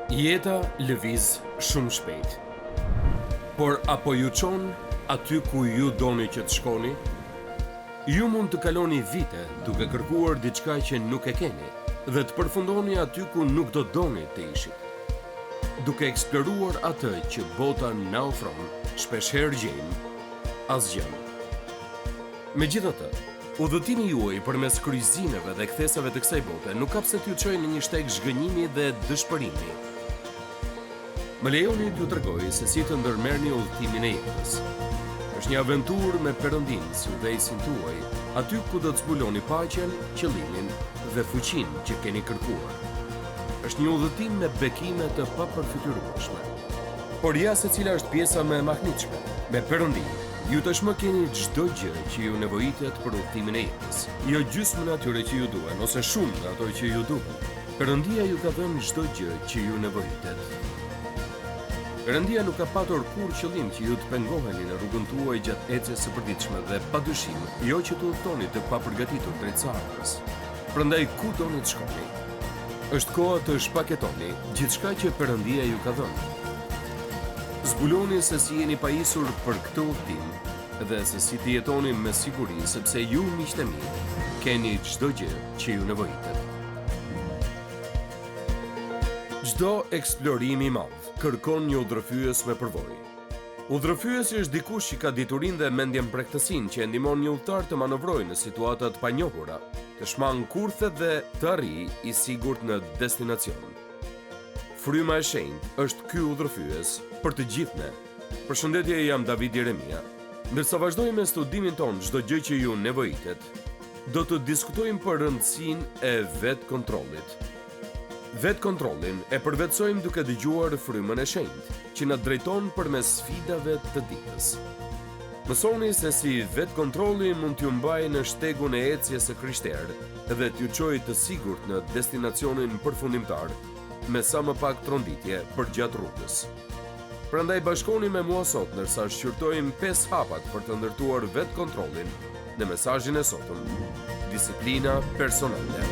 Jeta lëviz shumë shpejt. Por apo ju çon aty ku ju doni që të shkoni? Ju mund të kaloni vite duke kërkuar diçka që nuk e keni dhe të përfundoni aty ku nuk do doni të ishit. Duke eksploruar atë që bota na ofron, shpeshherë gjejmë asgjë. Megjithatë, udhëtimi juaj përmes kryqëzimeve dhe kthesave të kësaj bote nuk ka pse t'ju çojë në një shteg zhgënjimi dhe dëshpërimi. Më lejoni t'ju tregoj se si të ndërmerrni udhëtimin e jetës. Është një aventurë me Perëndin si udhëheqësin tuaj, aty ku do të zbuloni paqen, qëllimin dhe fuqinë që keni kërkuar. Është një udhëtim me bekime të papërfytyrueshme. Por ja se cila është pjesa më e mahnitshme. Me Perëndin, ju tashmë keni çdo gjë që ju nevojitet për udhëtimin e jetës. Jo gjysmën atyre që ju duhen, ose shumë nga ato që ju duhen. Perëndia ju ka dhënë çdo gjë që ju nevojitet. Perëndia nuk ka patur kur qëllim që ju të pengoheni në rrugën tuaj gjatë ecjes së përditshme dhe padyshim, jo që të udhtoni të papërgatitur drejt së ardhmës. Prandaj ku doni të shkoni? Është koha të shpaketoni gjithçka që Perëndia ju ka dhënë. Zbuloni se si jeni pajisur për këtë udhtim dhe se si të jetoni me siguri, sepse ju miqtë e mi keni çdo gjë që ju nevojitet. Çdo eksplorim i madh kërkon një udhërfyes me përvojë. Udhërfyesi është dikush që ka diturinë dhe mendjen pregtësinë që e ndihmon një udhëtar të manovrojë në situata të panjohura, të shmang kurthet dhe të arrijë i sigurt në destinacion. Fryma e shenjtë është ky udhërfyes për të gjithë ne. Përshëndetje, jam David Jeremia. Ndërsa vazhdojmë me studimin ton çdo gjë që ju nevojitet, do të diskutojmë për rëndësinë e vetkontrollit. Vetkontrollin e përvetësojmë duke dëgjuar frymën e shenjtë, që na drejton përmes sfidave të ditës. Mësoni se si vetkontrolli mund t'ju mbajë në shtegun e ecjes së krishterë dhe t'ju çojë të sigurt në destinacionin përfundimtar, me sa më pak tronditje përgjatë rrugës. Prandaj bashkoni me mua sot ndërsa shqyrtojmë 5 hapat për të ndërtuar vetkontrollin në mesazhin e sotëm: disiplina personale.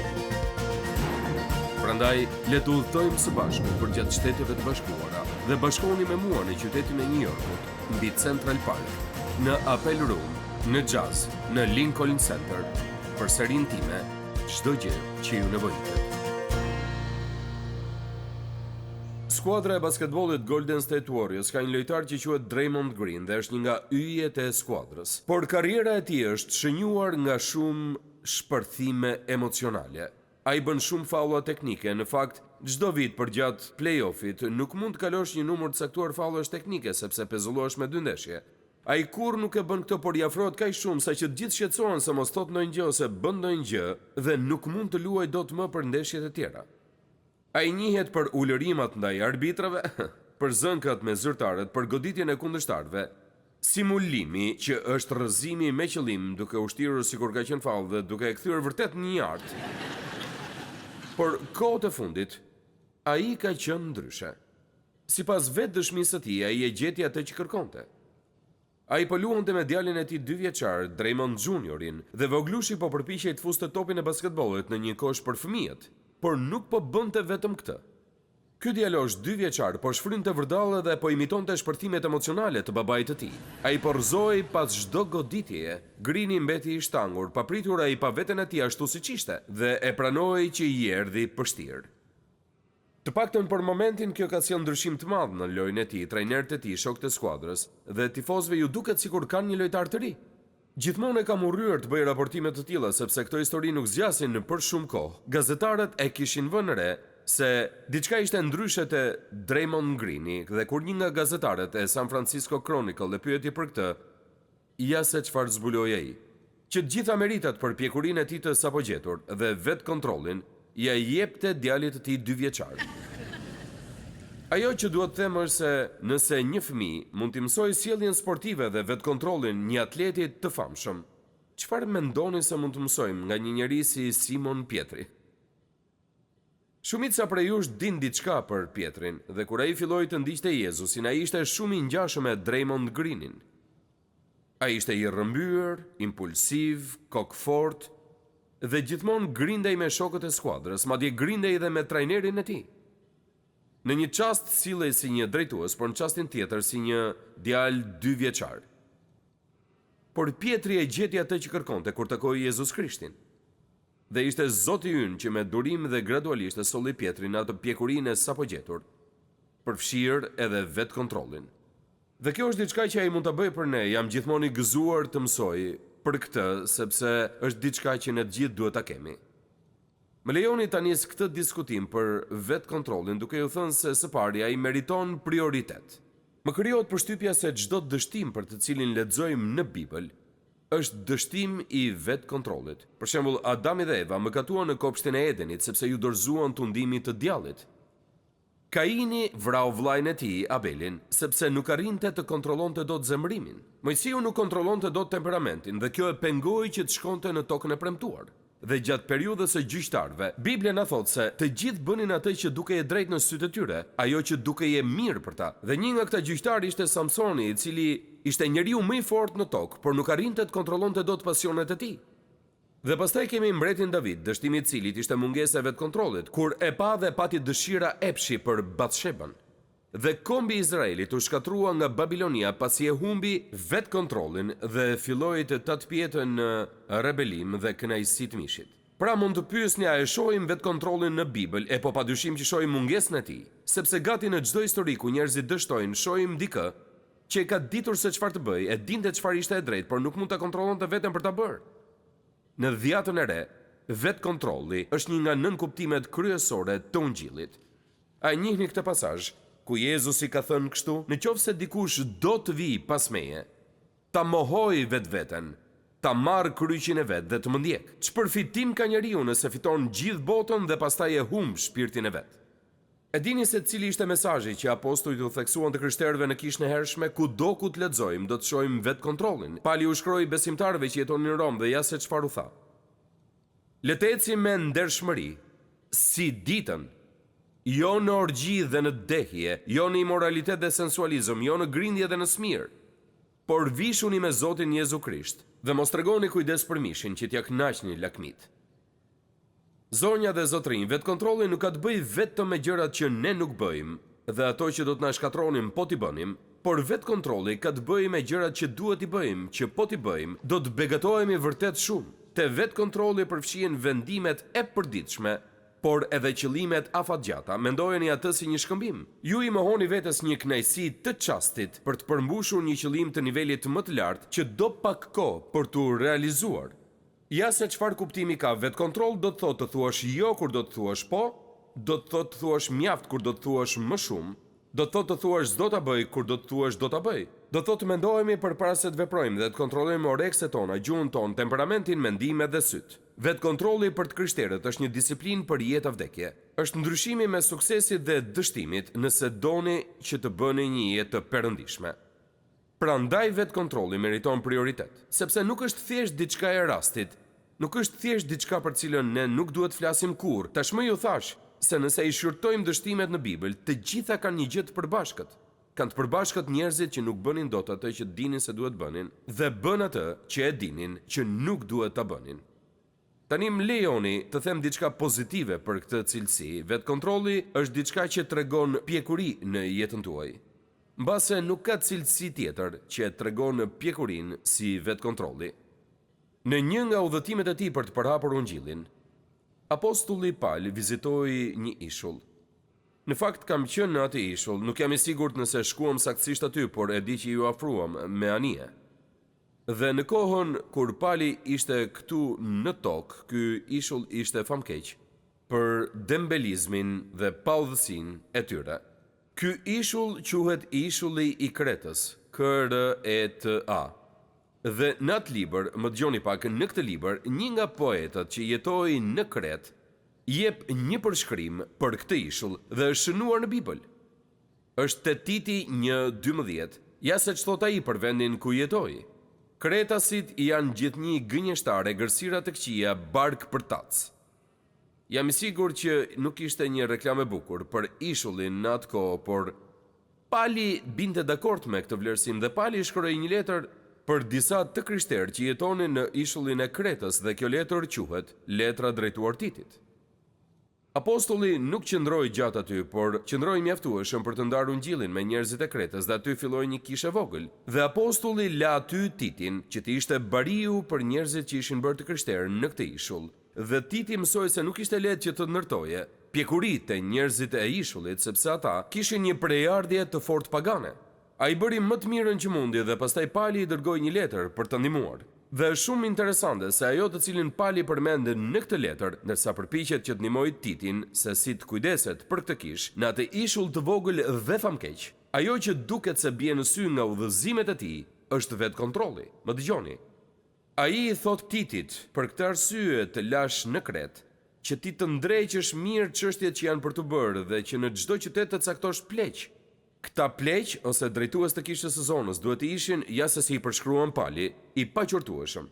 Prandaj, le të udhtojmë së bashku përgjatë Shteteve të Bashkuara dhe bashkohuni me mua në qytetin e New Yorkut, mbi Central Park, në Apple Room, në Jazz, në Lincoln Center, për serinë time, çdo gjë që ju nevojitet. Skuadra e basketbollit Golden State Warriors ka një lojtar që quhet Draymond Green dhe është një nga yjet e skuadrës. Por karriera e tij është shënjuar nga shumë shpërthime emocionale. Ai bën shumë faulla teknike, në fakt, çdo vit përgjatë play-offit nuk mund të kalosh një numër të caktuar faullash teknike sepse pezullohesh me 2 ndeshje. Ai kurrë nuk e bën këtë, por i afrohet kaq shumë sa që të gjithë shqetësohen se mos thot ndonjë gjë ose bën ndonjë gjë dhe nuk mund të luajë dot më për ndeshjet e tjera. Ai njihet për ulërimat ndaj arbitrave, për zënkat me zyrtarët, për goditjen e kundërshtarëve, simulimi që është rrëzimi me qëllim duke u shtirur sikur ka qenë faull dhe duke e kthyer vërtet në një art. Por kohët e fundit, ai ka qenë ndryshe. Sipas vetë dëshmisë së tij, ai e gjeti atë që kërkonte. Ai po luante me djalin e tij 2 vjeçar, Draymond Juniorin, dhe voglushi po përpiqej të fuste topin e basketbollit në një kosh për fëmijët, por nuk po bënte vetëm këtë. Ky djalosh 2 vjeçar po shfrynte vërdallë dhe po imitonte shpërthimet emocionale të babait të tij. Ai po rrëzoi pas çdo goditjeje. Greeni mbeti i shtangur, papritur ai pa veten e tij ashtu siç ishte, dhe e pranoi që i erdhi pështir. Të paktën për momentin kjo ka sjellë ndryshim të madh në lojën e tij, trajnerët e tij, shokët e skuadrës dhe tifozëve ju duket sikur kanë një lojtar të ri. Gjithmonë e kam urryer të bëj raportime të tilla sepse këto histori nuk zgjasin për shumë kohë. Gazetarët e kishin vënë re se diçka ishte ndryshe te Draymond Greeni dhe kur një nga gazetarët e San Francisco Chronicle e pyeti për këtë, ja se çfarë zbuloi ai, që të gjitha meritat për pjekurinë e tij të sapogjetur dhe vetkontrollin ja jepte djalit të tij 2 vjeçar. Ajo që duhet të them është se nëse një fëmijë mund t'i mësojë sjelljen sportive dhe vetkontrollin një atleti të famshëm, çfarë mendoni se mund të mësojmë nga një njerëz si Simon Pietri? Shumica prej jush din diçka për Pietrin dhe kur ai filloi të ndiqte Jezusin, ai ishte shumë i ngjashëm me Draymond Greenin. Ai ishte i rrëmbyer, impulsiv, kokfort dhe gjithmonë grindej me shokët e skuadrës, madje grindej edhe me trajnerin e tij. Në një çast sillej si një drejtues, por në çastin tjetër si një djalë 2 vjeçar. Por Pietri e gjeti atë që kërkonte kur takoi Jezus Krishtin. Dhe ishte Zoti ynë që me durim dhe gradualisht e solli Pietrin në atë pjekurinë e sapo gjetur, përfshirë edhe vetë kontrollin. Dhe kjo është diçka që ai mund ta bëjë për ne. Jam gjithmonë i gëzuar të mësoj për këtë, sepse është diçka që ne të gjithë duhet ta kemi. Më lejoni ta nis këtë diskutim për vetë kontrollin, duke ju thënë se së pari ai meriton prioritet. Më krijohet përshtypja se çdo dështim për të cilin lexojmë në Bibël është dështim i vetë kontrollit. Për shembull, Adami dhe Eva mëkatuan në kopshtin e Edenit sepse ju dorëzuan tundimit të djallit. Kaini vrau vllajën e tij, Abelin, sepse nuk arrinte të kontrollonte dot zemrimin. Mojsiu nuk kontrollonte dot temperamentin dhe kjo e pengoi që të shkonte në tokën e premtuar. Dhe gjatë periudhës së gjyqtarëve, Biblia na thot se të gjithë bënin atë që dukej e drejtë në sytë e tyre, ajo që dukej e mirë për ta. Dhe një nga këta gjyqtarë ishte Samsoni, i cili ishte njeriu më i fortë në tokë, por nuk arrinte të kontrollonte dot pasionet e tij. Dhe pastaj kemi mbretin David, dështimi i cilit ishte mungesa e vetkontrollit, kur e pa dhe pati dëshira epshi për Batshebën. Dhe kombi i Izraelit u shkatrua nga Babilonia pasi e humbi vetë kontrollin dhe filloi të tatpjetën në rebelim dhe kënaqësi të mishit. Pra mund të pyesni, a e shohim vetë kontrollin në Bibël? E po padyshim që shohim mungesën e tij, sepse gati në çdo histori ku njerëzit dështojnë, shohim dikë që e ka ditur se çfarë të bëjë, e dinte çfarë ishte e drejtë, por nuk mund ta kontrollonte veten për ta bërë. Në Dhjatën e Re, vetë kontrolli është një nga nënkuptimet kryesore të Ungjillit. A e njihni këtë pasazh? Ku Jezusi ka thënë kështu: në qoftë se dikush do të vijë pas meje, ta mohoj vetveten, ta marr kryqin e vet dhe të më ndjek. Ç'përfitim ka njeriu nëse fiton gjithë botën dhe pastaj e humb shpirtin e vet? E dini se cili ishte mesazhi që apostujt u theksuan të krishterëve në kishën e hershme? Kudo ku të lexojmë, do të shohim vetë kontrollin. Pali u shkroi besimtarëve që jetonin në Rom dhe ja se çfarë u tha: le të ecim me ndershmëri, si ditën, jo në orgji dhe në dehje, jo në imoralitet dhe sensualizëm, jo në grindje dhe në smir, por vishuni me Zotin Jezu Krisht dhe mos tregoni kujdes për mishin që t'ja kënaqni lakmit. Zonja dhe zotrinj, vetë kontrolli nuk ka të bëjë vetëm me gjërat që ne nuk bëjmë dhe ato që do të na shkatronin po t'i bënim, por vetë kontrolli ka të bëjë me gjërat që duhet t'i bëjmë, që po t'i bëjmë, do të begatohemi vërtet shumë. Te vetë kontrolli përfshihen vendimet e përditshme, por edhe qëllimet afatgjata. Mendojeni atë si një shkëmbim. Ju i mohoni vetes një kënaqësi të çastit për të përmbushur një qëllim të nivelit më të lartë që do pak kohë për t'u realizuar. Ja se çfarë kuptimi ka vetë kontroll, do të thotë të thuash jo kur do të thuash po, do të thotë të thuash mjaft kur do të thuash më shumë, do të thotë të thuash s'do ta bëj kur do të thuash do ta bëj. Do thotë të mendojmë përpara se të veprojmë dhe të kontrollojmë orekset tona, gjuhën tonë, temperamentin, mendimet dhe syt. Vetë kontrolli për të krishterët është një disiplinë për jetë vdekje. Është ndryshimi mes suksesit dhe dështimit nëse doni që të bëni një jetë të perëndishme. Prandaj vetë kontrolli meriton prioritet, sepse nuk është thjesht diçka e rastit, nuk është thjesht diçka për cilën ne nuk duhet flasim kurrë. Tashmë ju thash se nëse i shqyrtojmë dështimet në Bibël, të gjitha kanë një gjë të përbashkët. Kanë të përbashkët njerëzit që nuk bënin dot atë që dinin se duhet bënin dhe bën atë që e dinin që nuk duhet ta bënin. Tani më lejoni të them diçka pozitive për këtë cilësi. Vetë kontrolli është diçka që tregon pjekuri në jetën tuaj. Mbase nuk ka cilësi tjetër që tregon pjekurinë si vetë kontrolli. Në një nga udhëtimet e tij për të përhapur Ungjillin, apostulli Paul vizitoi një ishull. Në fakt kam qenë në atë ishull, nuk jam i sigurt nëse shkuam saktësisht aty, por e di që ju afruam me anije. Dhe në kohën kur Pali ishte këtu në tokë, ky ishull ishte famkeq për dembelizmin dhe paudhësinë e tyre. Ky ishull quhet Ishulli i Kretës, KRETA. Dhe në atë libër, më dëgjoni pak, në këtë libër, një nga poetët që jetoi në Kretë jep një përshkrim për këtë ishull dhe është shënuar në Bibël. Është te Titi 1:12. Ja se ç'thot ai për vendin ku jetoi. Kretasit janë gjithnjë gënjeshtare, gërësira të këqija, bark për tac. Jam i sigurt që nuk ishte një reklam e bukur për ishullin në atë kohë, por Pali binte dakord me këtë vlerësim dhe Pali shkroi një letër për disa të krishterë që jetonin në ishullin e Kretës dhe kjo letër quhet Letra drejtuar Titit. Apostulli nuk qëndroi gjatë aty, por qëndroi mjaftueshëm për të ndarë ungjillin me njerëzit e Kretës dhe aty filloi një kishë vogël. Dhe apostulli la aty Titin, që të ishte bariu për njerëzit që ishin bërë të krishterë në këtë ishull. Dhe Titi mësoi se nuk ishte lehtë që të ndërtoje pjekuritë e njerëzit e ishullit, sepse ata kishin një prejardhje të fortë pagane. Ai bëri më të mirën që mundi dhe pastaj Pali i dërgoi një letër për të ndihmuar. Dhe është shumë interesante se ajo të cilin Pali përmendë në këtë letër, ndërsa përpiqet që të ndihmojë Titin se si të kujdeset për këtë kishë në atë ishull të vogël dhe famkeq. Ajo që duket se bie në sy nga udhëzimet e tij është vetë kontrolli. Më dëgjoni. Ai i thot Titit, për këtë arsye të lash në Kret, që ti të ndreqësh mirë çështjet që janë për të bërë dhe që në çdo qytet të caktosh pleq. Këta pleq ose drejtues të kishës së zonës duhet të ishin, ja se si i përshkruan Pali, i paqortueshëm.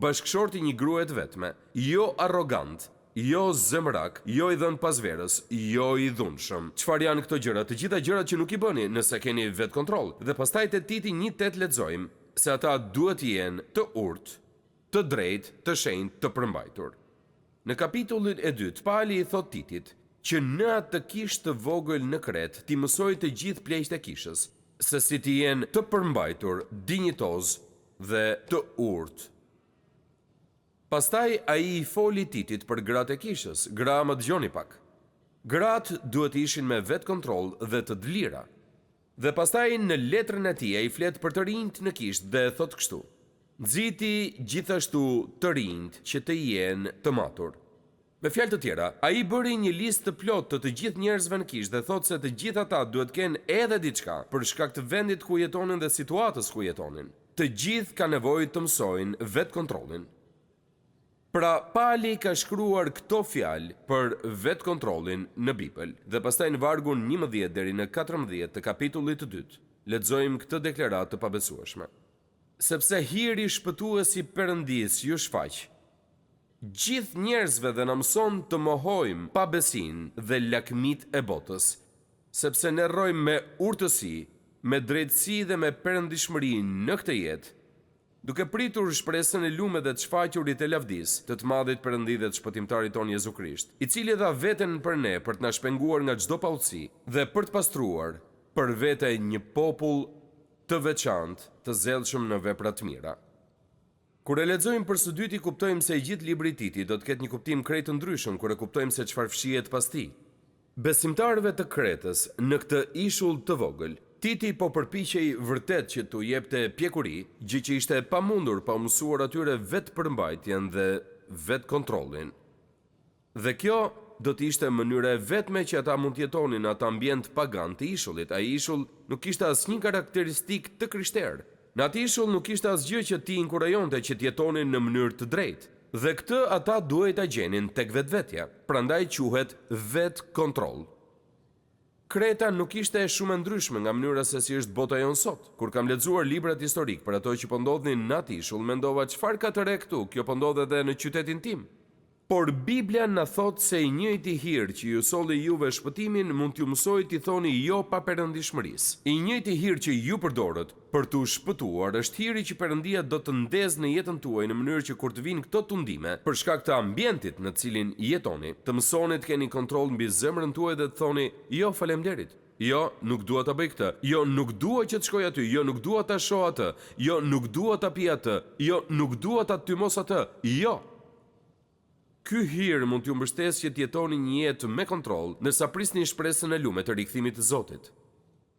Bashkëshorti një gruaje të vetme, jo arrogant, jo zemrak, jo i dhënë pas verës, jo i dhunshëm. Çfarë janë këto gjëra? Të gjitha gjërat që nuk i bëni nëse keni vetë kontroll. Dhe pastaj te Titi 1:8 lexojmë se ata duhet të jenë të urtë, të drejtë, të shenjtë, të përmbajtur. Në kapitullin e 2, Pali i thot Titit që në atë kishë të vogël në Kret ti mësoj të gjithë pleqt e kishës, se si ti jenë të përmbajtur, dinjitoz dhe të urtë. Pastaj ai i foli Titit për gratë e kishës. Gra, më dëgjoni pak. Gratë duhet ishin me vetë kontroll dhe të dlira. Dhe pastaj në letrën e tij ai flet për të rinjt në kishë dhe thot kështu: Nxiti gjithashtu të rinjt që të jenë të matur. Me fjalë të tjera, ai bëri një listë të plotë të gjithë njerëzve në kishë dhe thot se të gjithë ata duhet kenë edhe diçka për shkak të vendit ku jetonin dhe situatës ku jetonin. Të gjithë kanë nevojë të mësojnë vetë kontrollin. Pra Pali ka shkruar këto fjalë për vetë kontrollin në Bibël dhe pastaj në vargun 11 deri në 14 të kapitullit të 2 lexojmë këtë deklaratë të pabesueshme. Sepse hiri shpëtuesi Perëndis ju shfaq gjithë njerëzve dhe na mëson të mohojmë pabesinë dhe lakmit e botës, sepse ne rrojmë me urtësi, me drejtësi dhe me perëndishmëri në këtë jetë, duke pritur shpresën e lume dhe të shfaqurit e lavdis të madhit Perëndi dhe të shpëtimtarit ton Jezu Krisht, i cili dha veten për ne për të na shpenguar nga çdo pautësi dhe për të pastruar për vete një popull të veçantë, të zellshëm në vepra të mira. Kur e lexojmë për së dyti kuptojmë se i gjithë libri i Titit do të ketë një kuptim krejt të ndryshëm kur e kuptojmë se çfarë fshihet pas tij. Besimtarëve të Kretës në këtë ishull të vogël, Titi po përpiqej vërtet që t'u jepte pjekuri, gjë që ishte e pamundur pa mësuar atyre vetë përmbajtjen dhe vetë kontrollin. Dhe kjo do të ishte mënyra e vetme që ata mund të jetonin në atë ambient pagan të ishullit. Ai ishull nuk kishte asnjë karakteristikë të krishterë. Në atë ishull nuk ishte asgjë që t'i inkurajonte që t'jetonin në mënyrë të drejtë. Dhe këtë ata duhet ta gjenin tek vetvetja, prandaj quhet vetë kontroll. Kreta nuk ishte shumë e ndryshme nga mënyra se si është bota jonë sot. Kur kam lexuar librat historik për ato që po ndodhin në atë ishull, mendova çfarë ka të re këtu, kjo po ndodh edhe në qytetin tim. Por Biblia na thot se i njëjti hir që ju solli juve shpëtimin mund t'ju mësoj t'i thoni jo pa perëndishmërisë. I njëjti hir që ju përdorët për t'u shpëtuar është hiri që Perëndia do të ndezë në jetën tuaj në mënyrë që kur të vinë këto tundime për shkak të ambientit në cilin jetoni, të mësoni të keni kontroll mbi zemrën tuaj dhe të thoni jo faleminderit. Jo, nuk dua ta bëj këtë. Jo, nuk dua që të shkoj aty. Jo, nuk dua ta shoh atë. Jo, nuk dua ta pi atë. Jo, nuk dua ta tymos atë. Jo. Ky hir mund t'ju mbështesë që t'jetoni një jetë me kontroll, ndërsa prisni shpresën e lume të rikthimit të Zotit.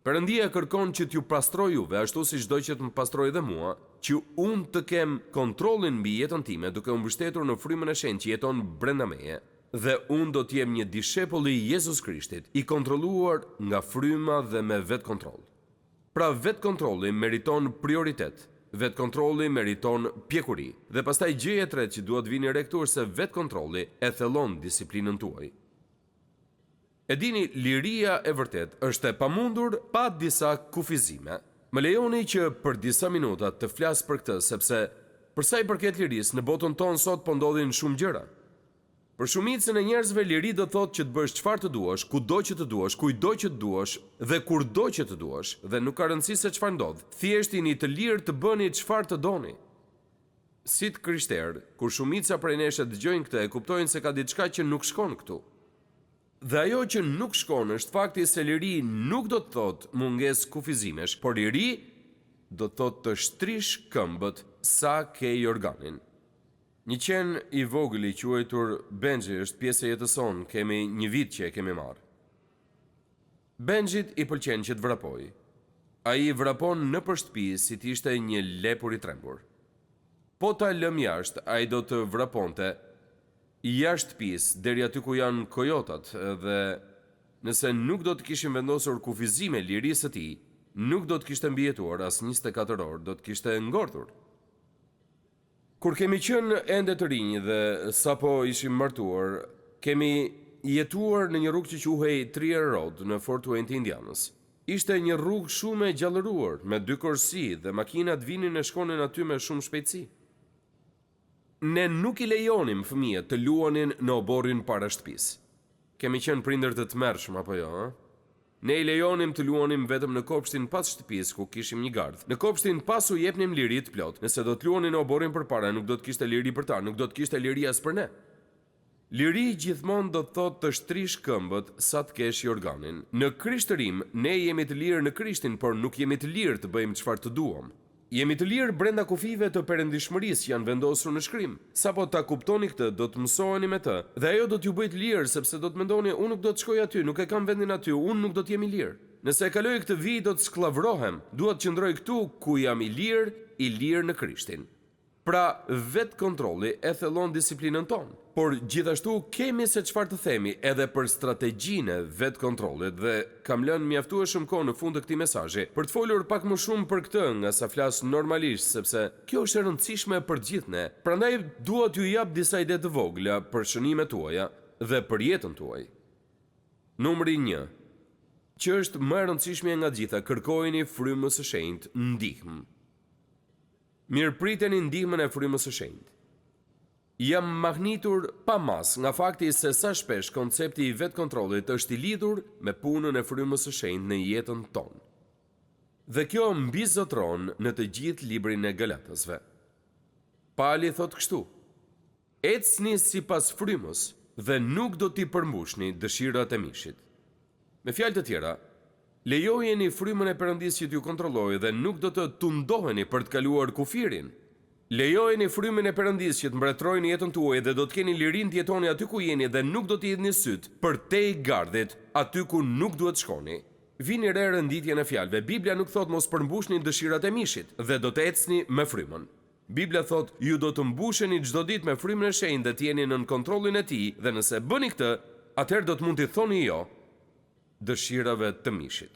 Perëndia kërkon që t'ju pastroj juve, ashtu siç do që të më pastroj dhe mua, që unë të kem kontrollin mbi jetën time, duke u mbështetur në frymën e shenjtë që jeton brenda meje, dhe unë do t'jem një dishepulл i Jezus Krishtit, i kontrolluar nga fryma dhe me vetë kontroll. Pra vetë kontrolli meriton prioritet. Vetë kontrolli meriton pjekuri. Dhe pastaj gjëja e tretë që duhet vini re këtu është se vetë kontrolli e thellon disiplinën tuaj. E dini, liria e vërtet është e pamundur pa disa kufizime. Më lejoni që për disa minuta të flas për këtë, sepse për sa i përket lirisë në botën tonë sot po ndodhin shumë gjëra. Për shumicën e njerëzve liri do thotë që të bësh çfarë të duash, kudo që të duash, kujdo që të duash dhe kurdo që të duash, dhe nuk ka rëndësi se çfarë ndodh. Thjesht jeni të lirë të bëni çfarë të doni. Si të krishterë, kur shumica prej nesh e dëgjojnë këtë, e kuptojnë se ka diçka që nuk shkon këtu. Dhe ajo që nuk shkon është fakti se liri nuk do të thot munges kufizimesh, por liri do të thot të shtrish këmbët sa ke jorganin. Një qen i vogël i quajtur Benji është pjesë e jetës sonë, kemi një vit që e kemi marrë. Benjit i pëlqen që të vrapoj. Ai vrapon në shtëpi si t'ishte një lepur i trembur. Po ta lëm jashtë, ai do të vraponte jashtë shtëpisë deri aty ku janë kojotat, dhe nëse nuk do të kishim vendosur kufizime lirisë së tij, nuk do të kishte mbijetuar as 24 orë, do të kishte ngortur. Kur kemi qenë ende të rinj dhe sapo ishim martuar, kemi jetuar në një rrugë që quhej Trier Road në Fort Wayne, Indianës. Ishte një rrugë shumë e gjallëruar, me 2 korsi dhe makinat vinin e shkonin aty me shumë shpejtësi. Ne nuk i lejonim fëmijët të luanin në oborrin para shtëpisë. Kemi qenë prindër të tmerrshëm apo jo, ha? Ne i lejonim të luanim vetëm në kopshtin pas shtëpisë ku kishim një gardh. Në kopshtin pas u jepnim liri të plot. Nëse do të luanin në oborrin përpara, nuk do të kishte liri për ta, nuk do të kishte liri as për ne. Liri gjithmonë do të thotë të shtrish këmbët sa të kesh jorganin. Në krishtërim, ne jemi të lirë në Krishtin, por nuk jemi të lirë të bëjmë çfarë të duam. Jemi të lirë brenda kufive të perëndishmërisë që janë vendosur në shkrim. Sapo ta kuptoni këtë, do të mësoheni me të, dhe ajo do t'ju bëjë të lirë, sepse do të mendoni, unë nuk do të shkoj aty, nuk e kam vendin aty, unë nuk do të jem i lirë. Nëse e kaloj këtë vijë, do të skllavrohem. Dua të qëndroj këtu ku jam i lirë në Krishtin. Pra, vetë kontrolli e thellon disiplinën tonë. Por gjithashtu kemi se çfarë të themi edhe për strategjinë e vetë kontrollit, dhe kam lënë mjaftueshëm kohë në fund të këtij mesazhi për të folur pak më shumë për këtë nga sa flas normalisht, sepse kjo është e rëndësishme për të gjithë ne. Prandaj dua t'ju jap disa ide të vogla për shënimet tuaja dhe për jetën tuaj. Numri 1, që është më e rëndësishmja nga gjitha, kërkojeni frymën së shenjtë ndihmë. Mirëpriteni ndihmën e frymës së shenjtë. Jam mahnitur pa mas nga fakti se sa shpesh koncepti i vetë kontrollit është i lidhur me punën e frymës së shenjtë në jetën tonë. Dhe kjo mbizotron në të gjithë librin e Galatasve. Pali thot kështu: ecni sipas frymës dhe nuk do t'i përmbushni dëshirat e mishit. Me fjalë të tjera, lejojeni frymën e Perëndisë që t'ju kontrollojë dhe nuk do të tundoheni për të kaluar kufirin. Lejojeni frymën e Perëndisë që të mbretërojë në jetën tuaj dhe do të keni lirinë të jetoni aty ku jeni dhe nuk do të hidhni syt përtej gardhit aty ku nuk duhet shkoni. Vini re renditjen e fjalëve. Bibla nuk thot mos përmbushni dëshirat e mishit dhe do të ecni me frymën. Bibla thot ju do të mbusheni çdo ditë me frymën e shenjtë dhe të jeni nën kontrollin e tij, dhe nëse bëni këtë, atëherë do të mund t'i thoni jo dëshirave të mishit.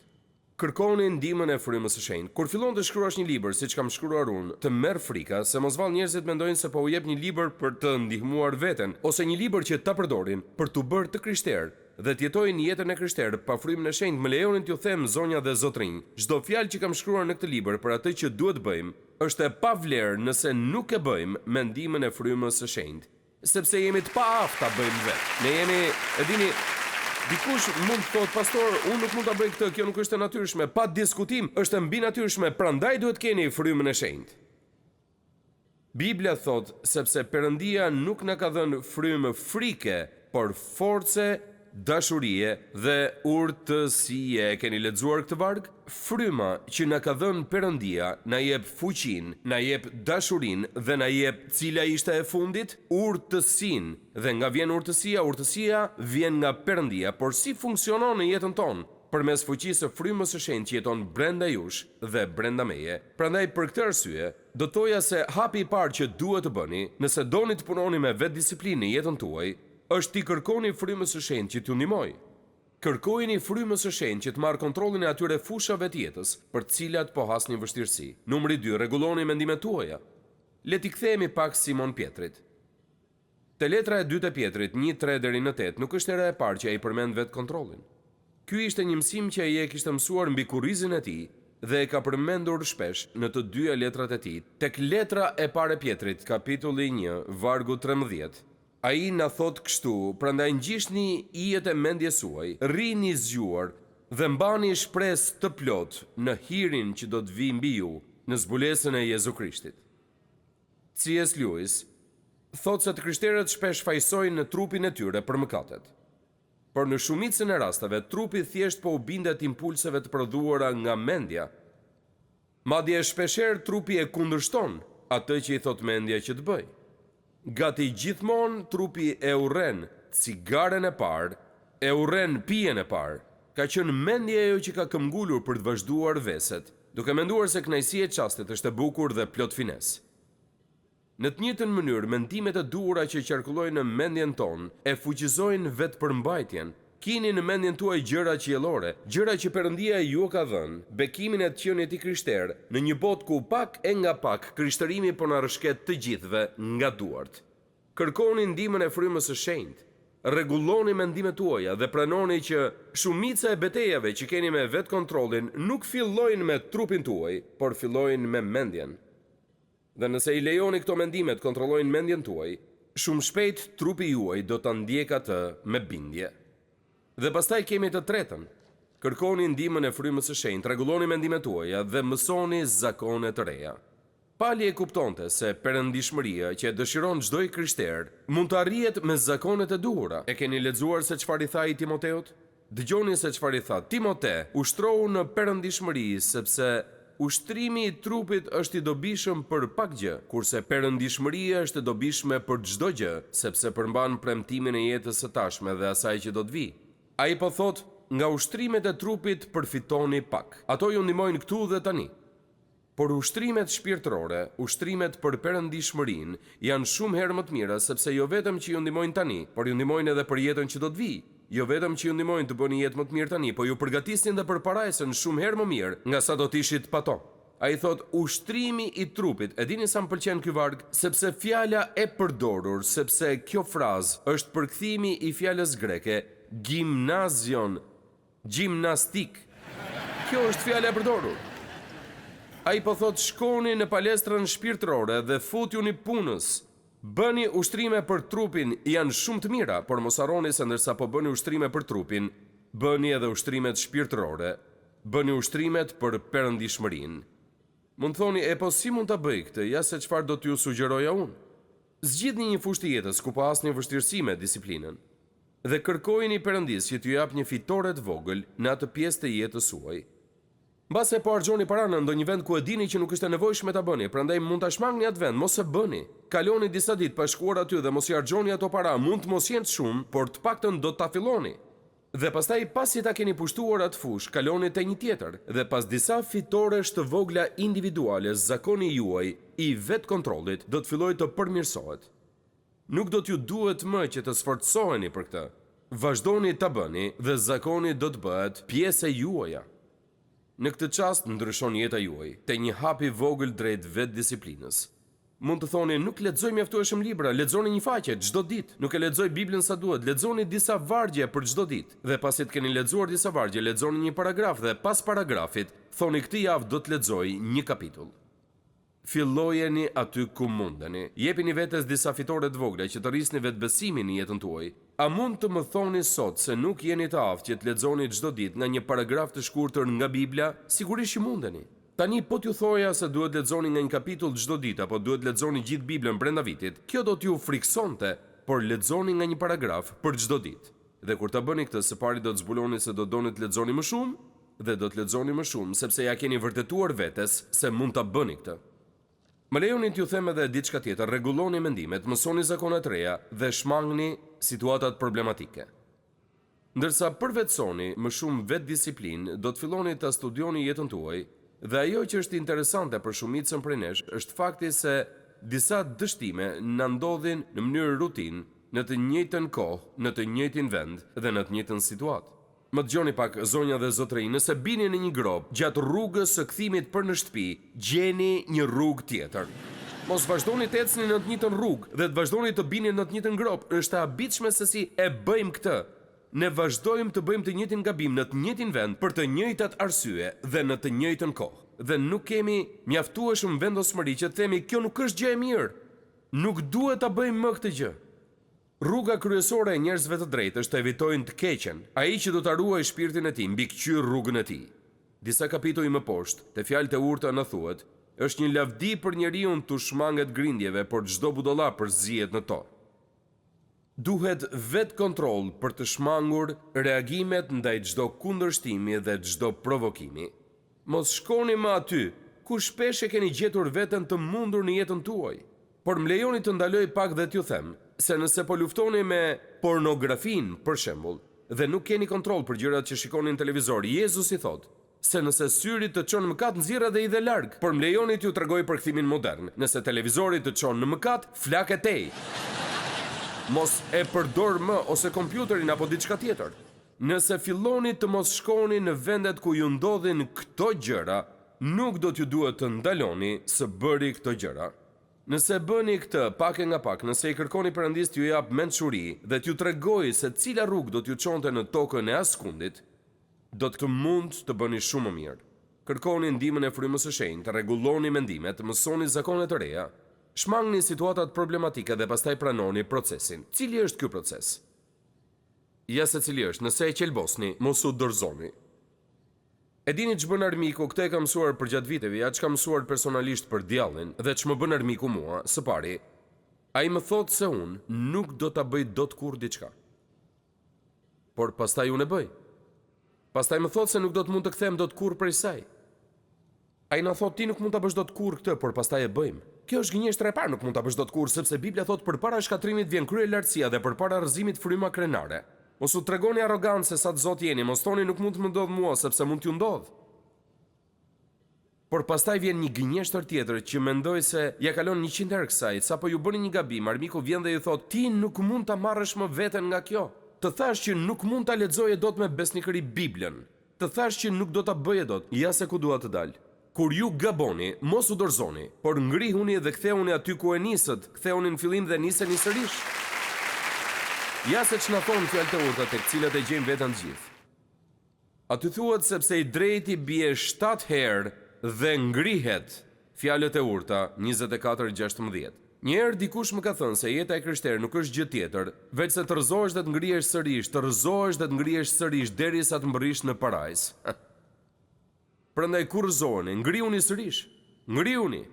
Kërkoni ndihmën e frymës së shenjtë. Kur fillon të shkruash një libër, siç kam shkruar unë, të merr frika, se mos vallë njerëzit mendojnë se po u jep një libër për të ndihmuar veten, ose një libër që ta përdorin për t'u bërë të krishterë dhe të jetojnë jetën e krishterë pa frymën e shenjtë. Më lejonin t'ju them, zonja dhe zotrinj, çdo fjalë që kam shkruar në këtë libër për atë që duhet bëjmë, është e pavlerë nëse nuk e bëjmë me ndihmën e frymës së shenjtë, sepse jemi të paaftë ta bëjmë vetë. Ne jemi, e dini, dikush mund të thotë, pastor, unë nuk mund ta bëj këtë, kjo nuk është e natyrshme. Pa diskutim, është mbi natyrshme, prandaj duhet keni frymën e shenjtë. Bibla thot, sepse Perëndia nuk na ka dhënë frymë frike, por force, dashurie dhe urtësie. Keni lexuar këtë varg? Fryma që na ka dhënë Perëndia na jep fuqinë, na jep dashurinë dhe na jep, cila ishte e fundit? Urtësinë. Dhe nga vjen urtësia? Urtësia vjen nga Perëndia. Por si funksionon në jetën tonë? Përmes fuqisë së frymës së shenjtë që jeton brenda jush dhe brenda meje. Prandaj për këtë arsye, do thoja se hapi i parë që duhet të bëni, nëse doni të punoni me vetë disiplinë në jetën tuaj, është t'i kërkoni frymës së shenjtë që t'ju ndihmoj. Kërkojeni frymën së shenjtë që të marrë kontrollin e atyre fushave të jetës për të cilat po hasni vështirësi. Numri 2, rregulloni mendimet tuaja. Le t'i kthehemi pak Simon Pietrit. Te letra e dytë e Pietrit 1:3 deri në 8 nuk është era e parë që ai përmend vetë kontrollin. Ky ishte një mësim që ai e kishte mësuar mbi kurrizin e tij dhe e ka përmendur shpesh në të dyja letrat e tij. Tek letra e parë e Pietrit, kapitulli 1, vargu 13. Ai na thot kështu: prandaj ngjishni hijet e mendjes suaj, rrini zgjuar dhe mbani shpresë të plot në hirin që do të vijë mbi ju në zbulesën e Jezu Krishtit. C.S. Lewis thot se të krishterët shpesh fajsojnë në trupin e tyre për mëkatet. por në shumicën e rasteve trupi thjesht po u bindet impulseve të prodhuara nga mendja. Madje shpeshherë trupi e kundërshton atë që i thot mendja që të bëj. Gati gjithmonë trupi e urren cigaren e parë, e urren pijen e parë. Ka qenë mendja ajo që ka këmbgulur për të vazhduar veset, duke menduar se kënaqësia e çastit është e bukur dhe plot finesë. Në të njëjtën mënyrë, mendimet e duhura që qarkullojnë në mendjen tonë e fuqizojnë vetëpërmbajtjen. Kini në mendjen tuaj gjëra qiellore, gjëra që Perëndia ju ka dhënë, bekimin e të qeniet i krishterë, në një botë ku pak e nga pak krishtërimi po na rrshket të gjithëve nga duart. Kërkoni ndihmën e frymës së shenjtë. Rregulloni mendimet tuaja dhe pranoni që shumica e betejave që keni me vetkontrollin nuk fillojnë me trupin tuaj, por fillojnë me mendjen. Dhe nëse i lejoni këto mendimet kontrollojnë mendjen tuaj, shumë shpejt trupi juaj do ta ndjekë atë me bindje. Dhe pastaj kemi të tretën. Kërkoni ndihmën e frymës së shenjtë, rregulloni mendimet tuaja dhe mësoni zakone të reja. Pali e kuptonte se perëndishmëria që e dëshiron çdo i krishter mund të arrihet me zakonet e duhura. E keni lexuar se çfarë i tha i Timoteut? Dëgjoni se çfarë i tha. Timote, ushtrohu në perëndishmëri, sepse ushtrimi i trupit është i dobishëm për pak gjë, kurse perëndishmëria është e dobishme për çdo gjë, sepse përmban premtimin e jetës së tashme dhe asaj që do të vijë. Ai po thot, nga ushtrimet e trupit përfitoni pak. Ato ju ndihmojnë këtu dhe tani. Por ushtrimet shpirtërore, ushtrimet për perëndishmërinë, janë shumë herë më të mira, sepse jo vetëm që ju ndihmojnë tani, por ju ndihmojnë edhe për jetën që do të vijë. Jo vetëm që ju ndihmojnë të bëni jetë më të mirë tani, po ju përgatisin dhe për parajsën shumë herë më mirë nga sa do të ishit pa to. Ai thot ushtrimi i trupit. E dini sa më pëlqen ky varg, sepse fjala e përdorur, sepse kjo frazë është përkthimi i fjalës greke gjimnastik. Kjo është fjala e përdorur. Ai po thot shkoni në palestrën shpirtërore dhe futuni punës. Bëni ushtrime për trupin, janë shumë të mira, por mos harroni se ndërsa po bëni ushtrime për trupin, bëni edhe ushtrimet shpirtërore, bëni ushtrimet për perëndishmërinë. Mund thoni, e po si mund ta bëj këtë? Ja se çfarë do t'ju sugjeroja unë. Zgjidhni një fushë të jetës ku po asni vështirësi me disiplinën dhe kërkojini Perëndis që t'ju jap një fitore të vogël në atë pjesë të jetës suaj. Mbase po harxhoni para në ndonjë vend ku e dini që nuk është e nevojshme ta bëni, prandaj mund ta shmangni atë vend, mos e bëni. Kaloni disa ditë pa shkuar aty dhe mos i harxhoni ato para, mund të mos jenë shumë, por të paktën do ta filloni. Dhe pastaj pasi ta keni pushtuar atë fushë, kaloni te një tjetër dhe pas disa fitoresh të vogla individuale, zakoni juaj i vetkontrollit do të fillojë të përmirësohet. Nuk do t'ju duhet më që të sforcoheni për këtë. Vazhdoni ta bëni dhe zakoni do të bëhet pjesë e juaja. Në këtë çast ndryshon jeta juaj te një hap i vogël drejt vetdisiplinës. Mund të thoni, nuk lexoj mjaftueshëm libra, lexoni një faqe çdo ditë, nuk e lexoj Biblën sa duhet, lexoni disa vargje për çdo ditë. Dhe pasi të keni lexuar disa vargje, lexoni një paragraf dhe pas paragrafit thoni këtë javë do të lexoj një kapitull. Fillojeni aty ku mundeni. Jepini vetes disa fitore të vogla që të rrisni vetbesimin në jetën tuaj. A mund të më thoni sot se nuk jeni të aftë që të lexoni çdo ditë nga një paragraf të shkurtër nga Bibla? Sigurisht që mundeni. Tani po t'ju thoja se duhet lexoni nga një kapitull çdo ditë apo duhet lexoni gjithë Biblën brenda vitit, kjo do t'ju friksonte, por lexoni nga një paragraf për çdo ditë. Dhe kur ta bëni këtë, së pari do të zbuloni se do doni të lexoni më shumë dhe do të lexoni më shumë sepse ja keni vërtetuar vetes se mund ta bëni këtë. Më lejoni t'ju them edhe diçka tjetër, rregulloni mendimet, mësoni zakone të reja dhe shmangni situatat problematike. Ndërsa përvetsoni më shumë vetdisiplinë, do të filloni ta studioni jetën tuaj, dhe ajo që është interesante për shumicën prej nesh është fakti se disa dështime na ndodhin në mënyrë rutinë, në të njëjtën kohë, në të njëjtin vend dhe në të njëjtën situatë. Më dëgjoni pak, zonja dhe zotëri, nëse bini në një grop gjatë rrugës së kthimit për në shtëpi, gjeni një rrugë tjetër. Mos vazhdoni të ecni në të njëjtën rrugë dhe të vazhdoni të bini në të njëjtën grop. Është e habitshme se si e bëjmë këtë. Ne vazhdojmë të bëjmë të njëjtin gabim në të njëjtin vend për të njëjtat arsye dhe në të njëjtën kohë. Dhe nuk kemi mjaftueshëm vendosmëri që të themi kjo nuk është gjë e mirë. Nuk duhet ta bëjmë më këtë gjë. Rruga kryesore e njerëzve të drejtë është të evitojnë të keqen. Ai që do ta ruajë shpirtin e tij mbikëqyr rrugën e tij. Disa kapituj më poshtë, te fjalët e urta na thuhet, është një lavdi për njeriu të shmanget grindjeve, por çdo budalla përzihet në to. Duhet vetë kontroll për të shmangur reagimet ndaj çdo kundërshtimi dhe çdo provokimi. Mos shkoni më aty ku shpesh e keni gjetur veten të mundur në jetën tuaj. Por më lejoni të ndaloj pak dhe t'ju them se nëse po luftoni me pornografin, për shembull, dhe nuk keni kontroll për gjërat që shikoni në televizor, Jezusi thotë se nëse syri të çon në mëkat, nxirra dhe i dhe larg. Por më lejoni t'ju tregoj për kthimin modern. Nëse televizori të çon në mëkat, flak e tej. Mos e përdor më ose kompjuterin apo diçka tjetër. Nëse filloni të mos shkoni në vendet ku ju ndodhin këto gjëra, nuk do t'ju duhet të ndaloni së bëri këto gjëra. Nëse bëni këtë pak e nga pak, nëse i kërkoni Perëndis t'ju jap mençuri dhe t'ju tregojë se cila rrugë do t'ju çonte në tokën e askundit, do të mund të bëni shumë më mirë. Kërkoni ndihmën e frymës së shenjtë, rregulloni mendimet, mësoni zakone të reja. Shmangni situatat problematike dhe pastaj pranoni procesin. Cili është ky proces? Ja se cili është, nëse e qelbosni, mos u dorëzoni. E dini ç'bën armiku, këtë e kam mësuar për gjatë viteve, ja ç'kam mësuar personalisht për djallin dhe ç'më bën armiku mua, së pari, ai më thotë se unë nuk do ta bëj dot kurrë diçka. Por pastaj unë e bëj. Pastaj më thotë se nuk do të mund të kthehem dot kurrë prej saj. Ai na thotë ti nuk mund ta bësh dot kurrë këtë, por pastaj e bëjmë. Kjo është gënjeshtra e parë, nuk mund ta bësh dot kurrë, sepse Biblia thotë përpara shkatrimit vjen krye lartësia dhe përpara rrëzimit fryma krenare. Mos u tregoni arrogancë se sa të Zot jeni, mos thoni nuk mund të më ndodh mua sepse mund t'ju ndodh. Por pastaj vjen një gënjeshtër tjetër që mendoj se ja kalon 100 herë kësaj, sapo ju bëni një gabim, armiku vjen dhe ju thotë ti nuk mund ta marrësh më veten nga kjo. Të thash që nuk mund ta lexoje dot me besnikëri Biblën. Të thash që nuk do ta bëje dot. Ja se ku dua të dal. Kur ju gaboni, mos u dorëzoni, por ngrihuni dhe ktheuni aty ku e nisët, ktheuni në fillim dhe niseni sërish. Ja se ç'na thonë fjalët e urta tek cilat e gjejmë veten gjithë. Aty thuhet sepse i drejti bie 7 herë dhe ngrihet. Fjalët e urta 24:16. Njëherë dikush më ka thënë se jeta e krishterë nuk është gjë tjetër, veç se të rrëzohesh dhe të ngrihesh sërish, të rrëzohesh dhe të ngrihesh sërish derisa të mbërrish në parajs. Prandaj kur rrëzoheni, ngrihuni sërish. Ngrihuni.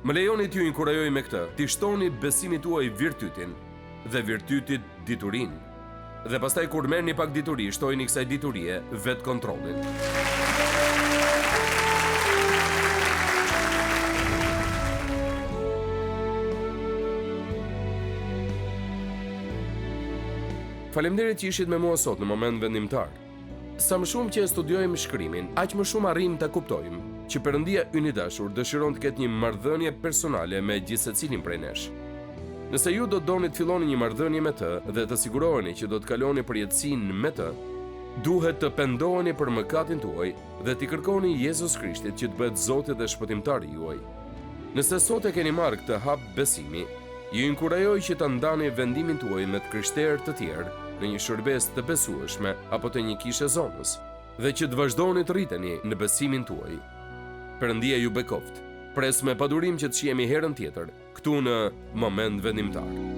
Më lejoni t'ju inkurajoj me këtë, t'i shtoni besimit tuaj virtytin dhe virtytit diturinë. Dhe pastaj kur merrni pak dituri, shtojini kësaj diturie vetë kontrollin. Faleminderit që ishit me mua sot në moment vendimtar. Sa më shumë që e studiojmë shkrimin, aq më shumë arrim të kuptojmë që Perëndia ynë i dashur dëshiron të ketë një marrëdhënie personale me gjithsecilin prej nesh. Nëse ju do të doni të filloni një marrëdhënie me të dhe të siguroheni që do të kaloni përjetësinë me të, duhet të pendoheni për mëkatin tuaj dhe t'i kërkoni Jezus Krishtit që të bëhet Zoti dhe shpëtimtari juaj. Nëse sot e keni marrë këtë hap besimi, ju inkurajoj që ta ndani vendimin tuaj me të krishterë të tjerë në një shërbes të besueshme apo të një kishe zonës dhe që të vazhdoni të rriteni në besimin tuaj. Perëndia ju bekoft. Pres me padurim që të shihemi herën tjetër këtu në moment vendimtar.